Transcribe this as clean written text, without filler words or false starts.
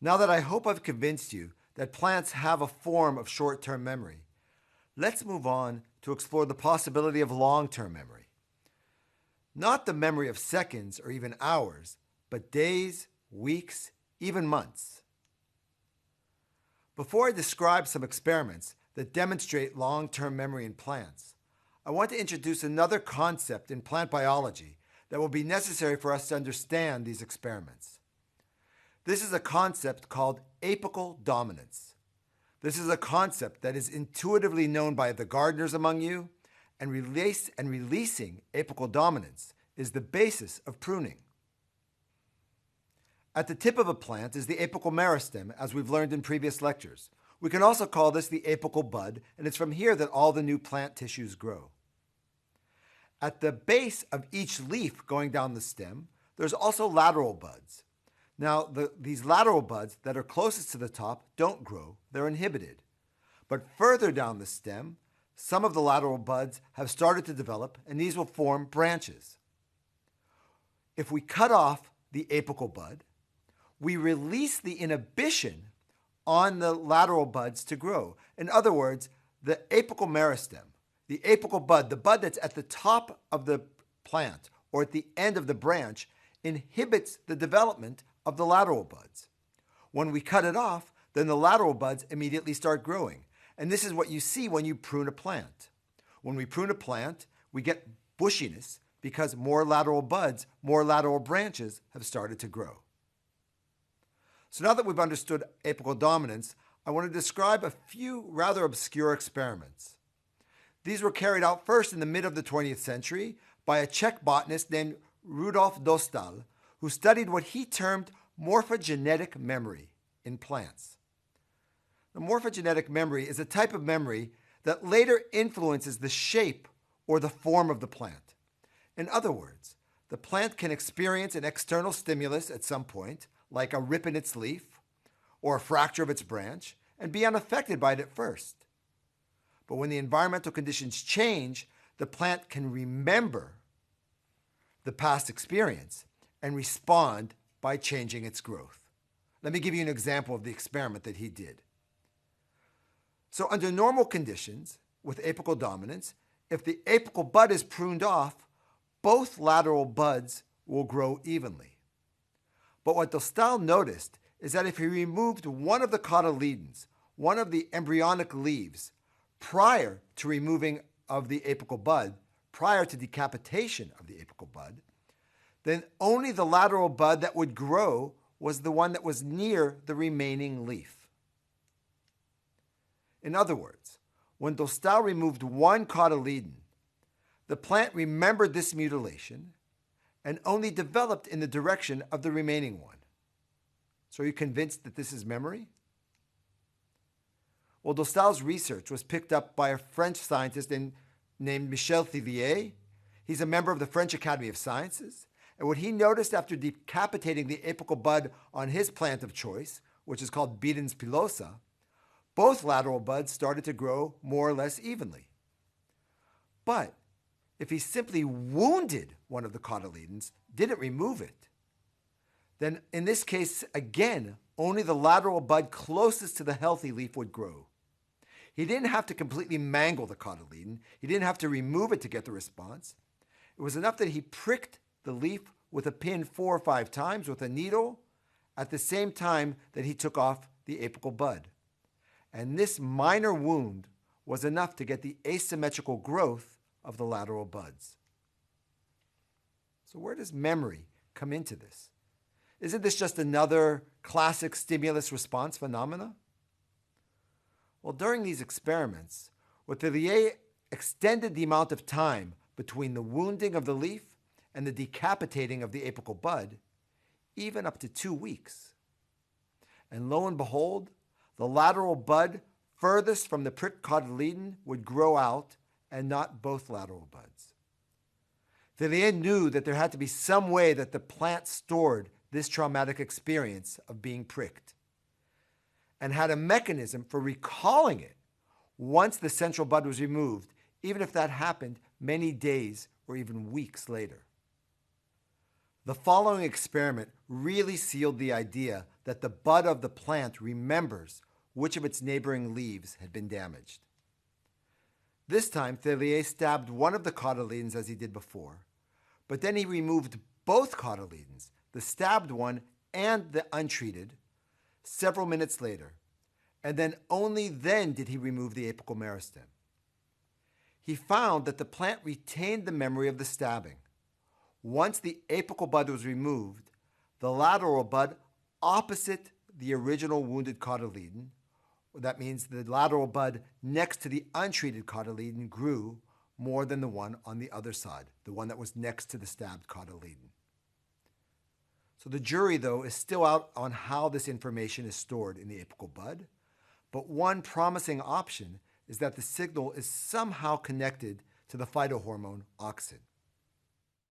Now that I hope I've convinced you that plants have a form of short-term memory, let's move on to explore the possibility of long-term memory. Not the memory of seconds or even hours, but days, weeks, even months. Before I describe some experiments that demonstrate long-term memory in plants, I want to introduce another concept in plant biology that will be necessary for us to understand these experiments. This is a concept called apical dominance. This is a concept that is intuitively known by the gardeners among you, and releasing apical dominance is the basis of pruning. At the tip of a plant is the apical meristem, as we've learned in previous lectures. We can also call this the apical bud, and it's from here that all the new plant tissues grow. At the base of each leaf going down the stem, there's also lateral buds. Now, these lateral buds that are closest to the top don't grow, they're inhibited. But further down the stem, some of the lateral buds have started to develop, and these will form branches. If we cut off the apical bud, we release the inhibition on the lateral buds to grow. In other words, the apical meristem, the apical bud, the bud that's at the top of the plant or at the end of the branch, inhibits the development of the lateral buds. When we cut it off, then the lateral buds immediately start growing. And this is what you see when you prune a plant. When we prune a plant, we get bushiness because more lateral buds, more lateral branches have started to grow. So now that we've understood apical dominance, I want to describe a few rather obscure experiments. These were carried out first in the mid of the 20th century by a Czech botanist named Rudolf Dostal, who studied what he termed morphogenetic memory in plants. The morphogenetic memory is a type of memory that later influences the shape or the form of the plant. In other words, the plant can experience an external stimulus at some point, like a rip in its leaf or a fracture of its branch, and be unaffected by it at first. But when the environmental conditions change, the plant can remember the past experience and respond by changing its growth. Let me give you an example of the experiment that he did. So under normal conditions, with apical dominance, if the apical bud is pruned off, both lateral buds will grow evenly. But what Dostal noticed is that if he removed one of the cotyledons, one of the embryonic leaves, prior to removing of the apical bud, prior to decapitation of the apical bud, then only the lateral bud that would grow was the one that was near the remaining leaf. In other words, when Dostal removed one cotyledon, the plant remembered this mutilation and only developed in the direction of the remaining one. So are you convinced that this is memory? Well, Dostal's research was picked up by a French scientist named Michel Thivier. He's a member of the French Academy of Sciences. And what he noticed after decapitating the apical bud on his plant of choice, which is called Bidens pilosa, both lateral buds started to grow more or less evenly. But if he simply wounded one of the cotyledons, didn't remove it, then in this case, again, only the lateral bud closest to the healthy leaf would grow. He didn't have to completely mangle the cotyledon. He didn't have to remove it to get the response. It was enough that he pricked the leaf with a pin 4 or 5 times with a needle at the same time that he took off the apical bud. And this minor wound was enough to get the asymmetrical growth of the lateral buds. So where does memory come into this? Isn't this just another classic stimulus response phenomena? Well, during these experiments, Thivier extended the amount of time between the wounding of the leaf and the decapitating of the apical bud, even up to 2 weeks. And lo and behold, the lateral bud furthest from the pricked cotyledon would grow out, and not both lateral buds. Thivier knew that there had to be some way that the plant stored this traumatic experience of being pricked, and had a mechanism for recalling it once the central bud was removed, even if that happened many days or even weeks later. The following experiment really sealed the idea that the bud of the plant remembers which of its neighboring leaves had been damaged. This time, Thélier stabbed one of the cotyledons as he did before, but then he removed both cotyledons, the stabbed one and the untreated, several minutes later, and then only then did he remove the apical meristem. He found that the plant retained the memory of the stabbing. Once the apical bud was removed, the lateral bud opposite the original wounded cotyledon, that means the lateral bud next to the untreated cotyledon, grew more than the one on the other side, the one that was next to the stabbed cotyledon. So the jury, though, is still out on how this information is stored in the apical bud, but one promising option is that the signal is somehow connected to the phytohormone auxin.